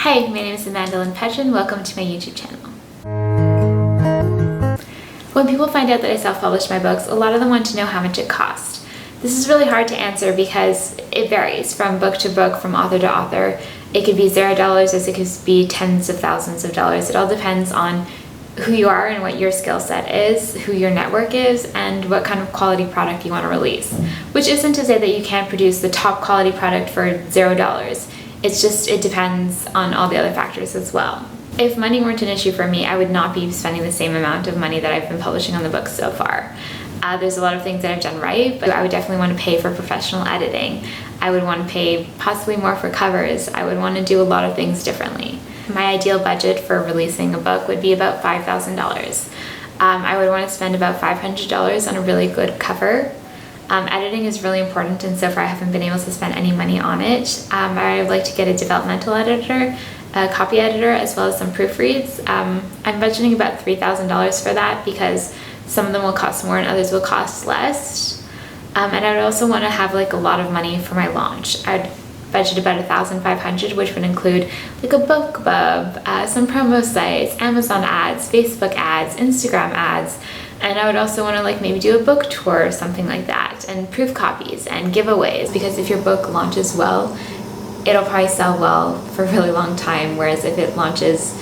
Hi, my name is Amanda Lynn Petrin. Welcome to my YouTube channel. When people find out that I self-published my books, a lot of them want to know how much it cost. This is really hard to answer because it varies from book to book, from author to author. It could be $0 as it could be tens of thousands of dollars. It all depends on who you are and what your skill set is, who your network is, and what kind of quality product you want to release. Which isn't to say that you can't produce the top quality product for $0. It's just, it depends on all the other factors as well. If money weren't an issue for me, I would not be spending the same amount of money that I've been publishing on the books so far. There's a lot of things that I've done right, but I would definitely want to pay for professional editing. I would want to pay possibly more for covers. I would want to do a lot of things differently. My ideal budget for releasing a book would be about $5,000. I would want to spend about $500 on a really good cover. Editing is really important, and so far I haven't been able to spend any money on it. I would like to get a developmental editor, a copy editor, as well as some proofreads. I'm budgeting about $3,000 for that because some of them will cost more and others will cost less. And I would also want to have like a lot of money for my launch. I'd budget about $1,500, which would include like a BookBub, some promo sites, Amazon ads, Facebook ads, Instagram ads. And I would also want to like maybe do a book tour or something like that, and proof copies and giveaways, because if your book launches well, it'll probably sell well for a really long time, whereas if it launches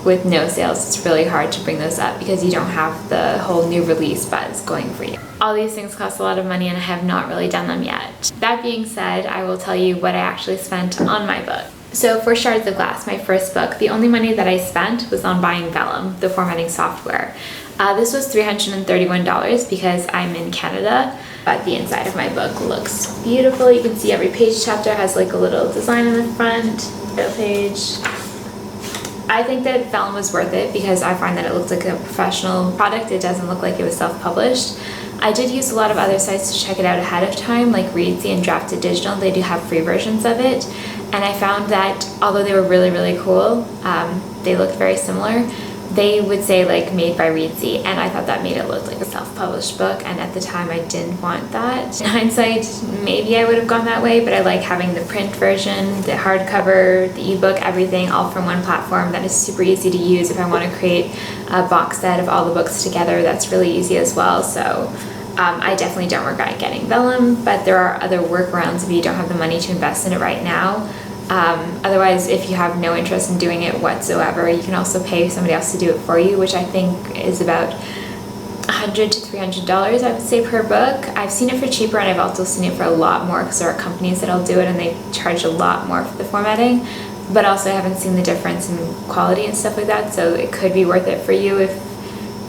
with no sales, it's really hard to bring those up because you don't have the whole new release buzz going for you. All these things cost a lot of money and I have not really done them yet. That being said, I will tell you what I actually spent on my book. So for Shards of Glass, my first book, the only money that I spent was on buying Vellum, the formatting software. This was $331 because I'm in Canada, but the inside of my book looks beautiful. You can see every page chapter has like a little design in the front, middle page. I think that Vellum was worth it because I find that it looks like a professional product. It doesn't look like it was self-published. I did use a lot of other sites to check it out ahead of time, like Readsy and Drafted Digital. They do have free versions of it. And I found that although they were really, really cool, they looked very similar. They would say like made by Readsy, and I thought that made it look like a self-published book, and at the time I didn't want that. In hindsight, maybe I would have gone that way, but I like having the print version, the hardcover, the ebook, everything all from one platform that is super easy to use. If I want to create a box set of all the books together, that's really easy as well. So I definitely don't regret getting Vellum, but there are other workarounds if you don't have the money to invest in it right now. Otherwise, if you have no interest in doing it whatsoever, you can also pay somebody else to do it for you, which I think is about $100 to $300, I would say, per book. I've seen it for cheaper, and I've also seen it for a lot more because there are companies that'll do it and they charge a lot more for the formatting, but also I haven't seen the difference in quality and stuff like that, so it could be worth it for you if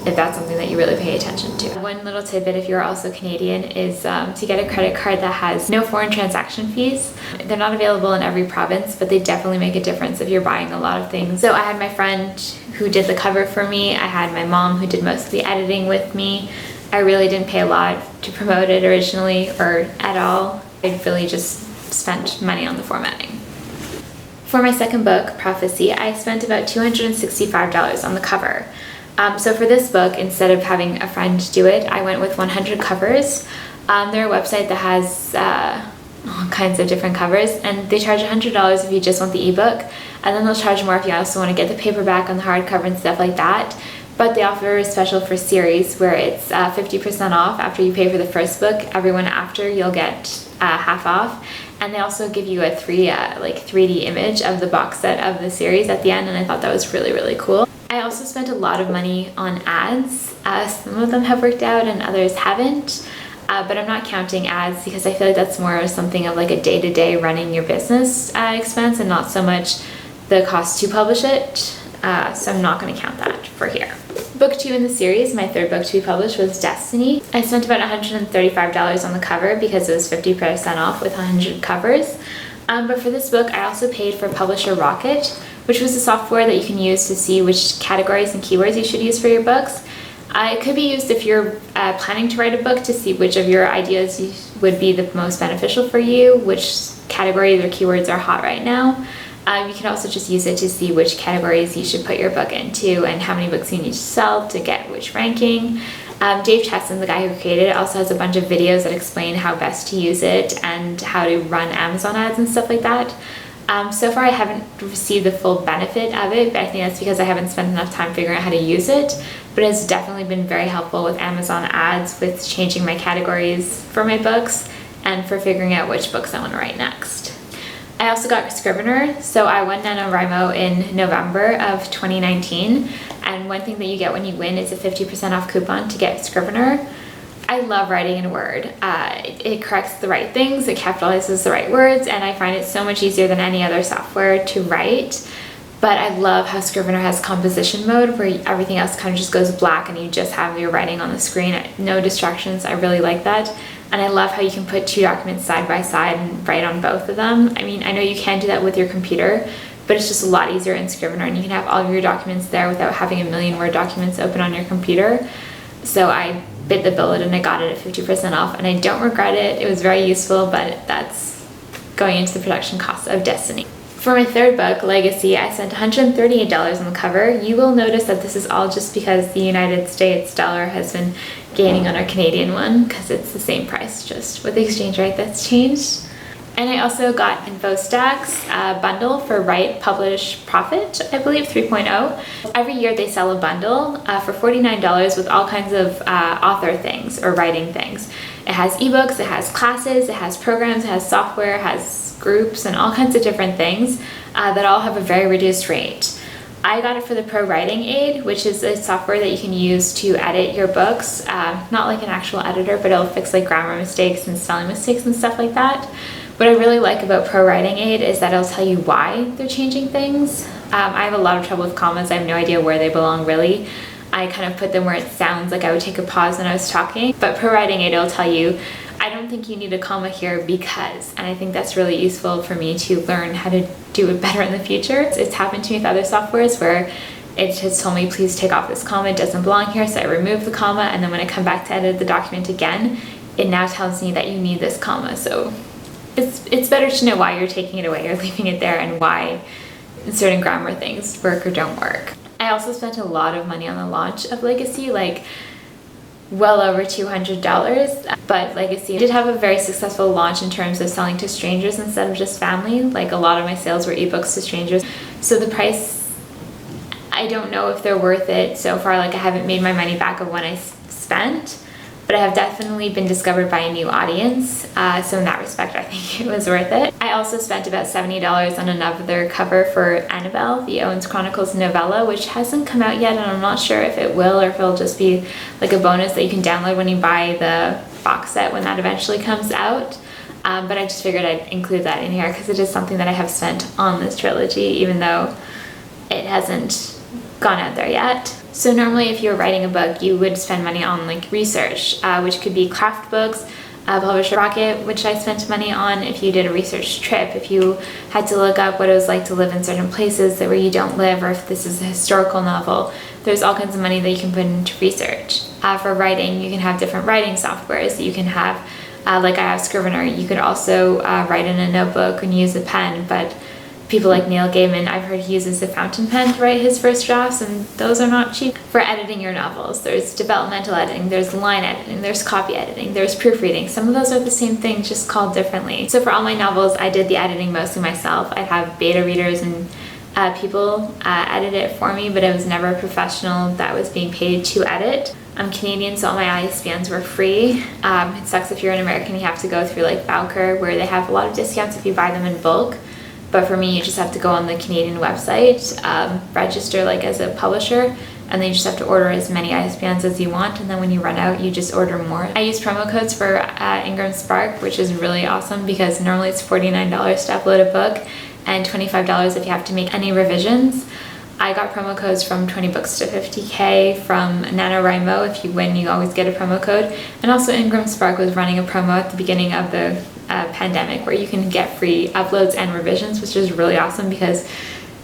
that's something that you really pay attention to. One little tidbit, if you're also Canadian, is to get a credit card that has no foreign transaction fees. They're not available in every province, but they definitely make a difference if you're buying a lot of things. So I had my friend who did the cover for me. I had my mom who did most of the editing with me. I really didn't pay a lot to promote it originally or at all. I really just spent money on the formatting. For my second book, Prophecy, I spent about $265 on the cover. So for this book, instead of having a friend do it, I went with 100 covers. They're a website that has all kinds of different covers, and they charge $100 if you just want the ebook, and then they'll charge more if you also want to get the paperback and the hardcover and stuff like that. But they offer a special for series where it's 50% off after you pay for the first book. Everyone after, you'll get half off. And they also give you a 3D image of the box set of the series at the end, and I thought that was really, really cool. I also spent a lot of money on ads. Some of them have worked out and others haven't, but I'm not counting ads because I feel like that's more something of like a day-to-day running your business expense and not so much the cost to publish it, so I'm not going to count that for here. Book 2 in the series, my third book to be published, was Destiny. I spent about $135 on the cover because it was 50% off with 100 covers. But for this book, I also paid for Publisher Rocket, which was a software that you can use to see which categories and keywords you should use for your books. It could be used if you're planning to write a book to see which of your ideas would be the most beneficial for you, which categories or keywords are hot right now. You can also just use it to see which categories you should put your book into and how many books you need to sell to get which ranking. Dave Chesson, the guy who created it, also has a bunch of videos that explain how best to use it and how to run Amazon ads and stuff like that. So far I haven't received the full benefit of it, but I think that's because I haven't spent enough time figuring out how to use it. But it's definitely been very helpful with Amazon ads, with changing my categories for my books, and for figuring out which books I want to write next. I also got Scrivener, so I won NaNoWriMo in November of 2019, and one thing that you get when you win is a 50% off coupon to get Scrivener. I love writing in Word. It corrects the right things, it capitalizes the right words, and I find it so much easier than any other software to write. But I love how Scrivener has composition mode where everything else kind of just goes black and you just have your writing on the screen, no distractions. I really like that. And I love how you can put two documents side by side and write on both of them. I mean, I know you can do that with your computer, but it's just a lot easier in Scrivener, and you can have all of your documents there without having a million Word documents open on your computer. So I bit the bullet and I got it at 50% off, and I don't regret it. It was very useful, but that's going into the production cost of Destiny. For my third book, Legacy, I spent $138 on the cover. You will notice that this is all just because the United States dollar has been gaining on our Canadian one, because it's the same price, just with the exchange rate that's changed. And I also got InfoStack's bundle for Write, Publish, Profit, I believe 3.0. Every year they sell a bundle for $49 with all kinds of author things or writing things. It has ebooks, it has classes, it has programs, it has software, it has groups, and all kinds of different things that all have a very reduced rate. I got it for the Pro Writing Aid, which is a software that you can use to edit your books. Not like an actual editor, but it'll fix like grammar mistakes and spelling mistakes and stuff like that. What I really like about Pro Writing Aid is that it'll tell you why they're changing things. I have a lot of trouble with commas. I have no idea where they belong really. I kind of put them where it sounds like I would take a pause when I was talking. But Pro Writing Aid will tell you, I don't think you need a comma here because, and I think that's really useful for me to learn how to do it better in the future. It's happened to me with other softwares where it has told me, please take off this comma, it doesn't belong here, so I remove the comma, and then when I come back to edit the document again, it now tells me that you need this comma. So it's better to know why you're taking it away or leaving it there, and why certain grammar things work or don't work. I also spent a lot of money on the launch of Legacy, like well over $200, but Legacy did have a very successful launch in terms of selling to strangers instead of just family. Like a lot of my sales were ebooks to strangers. So the price, I don't know if they're worth it so far. Like I haven't made my money back of what I spent, but I have definitely been discovered by a new audience. So in that respect, I think it was worth it. I also spent about $70 on another cover for Annabelle, the Owens Chronicles novella, which hasn't come out yet, and I'm not sure if it will or if it'll just be like a bonus that you can download when you buy the box set when that eventually comes out. But I just figured I'd include that in here because it is something that I have spent on this trilogy, even though it hasn't gone out there yet. So normally if you were writing a book, you would spend money on like research, which could be craft books, Publisher Rocket, which I spent money on if you did a research trip, if you had to look up what it was like to live in certain places that where you don't live, or if this is a historical novel. There's all kinds of money that you can put into research. For writing, you can have different writing softwares. You can have, like I have Scrivener, you could also write in a notebook and use a pen, but people like Neil Gaiman, I've heard he uses a fountain pen to write his first drafts, and those are not cheap. For editing your novels, there's developmental editing, there's line editing, there's copy editing, there's proofreading. Some of those are the same thing, just called differently. So for all my novels, I did the editing mostly myself. I'd have beta readers and people edit it for me, but it was never a professional that was being paid to edit. I'm Canadian, so all my ISBNs were free. It sucks if you're an American, you have to go through like Bowker, where they have a lot of discounts if you buy them in bulk. But for me, you just have to go on the Canadian website, register like as a publisher, and then you just have to order as many ISBNs as you want, and then when you run out, you just order more. I use promo codes for Ingram Spark, which is really awesome because normally it's $49 to upload a book and $25 if you have to make any revisions. I got promo codes from 20 books to 50K, from NaNoWriMo. If you win, you always get a promo code. And also Ingram Spark was running a promo at the beginning of the pandemic where you can get free uploads and revisions, which is really awesome because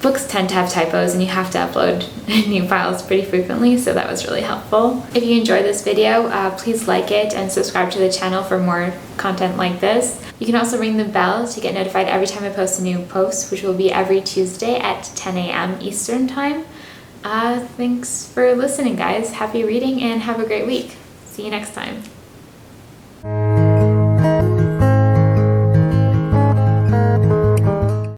books tend to have typos and you have to upload new files pretty frequently, so that was really helpful. If you enjoyed this video, please like it and subscribe to the channel for more content like this. You can also ring the bell to get notified every time I post a new post, which will be every Tuesday at 10 a.m. Eastern Time. Thanks for listening, guys. Happy reading and have a great week. See you next time.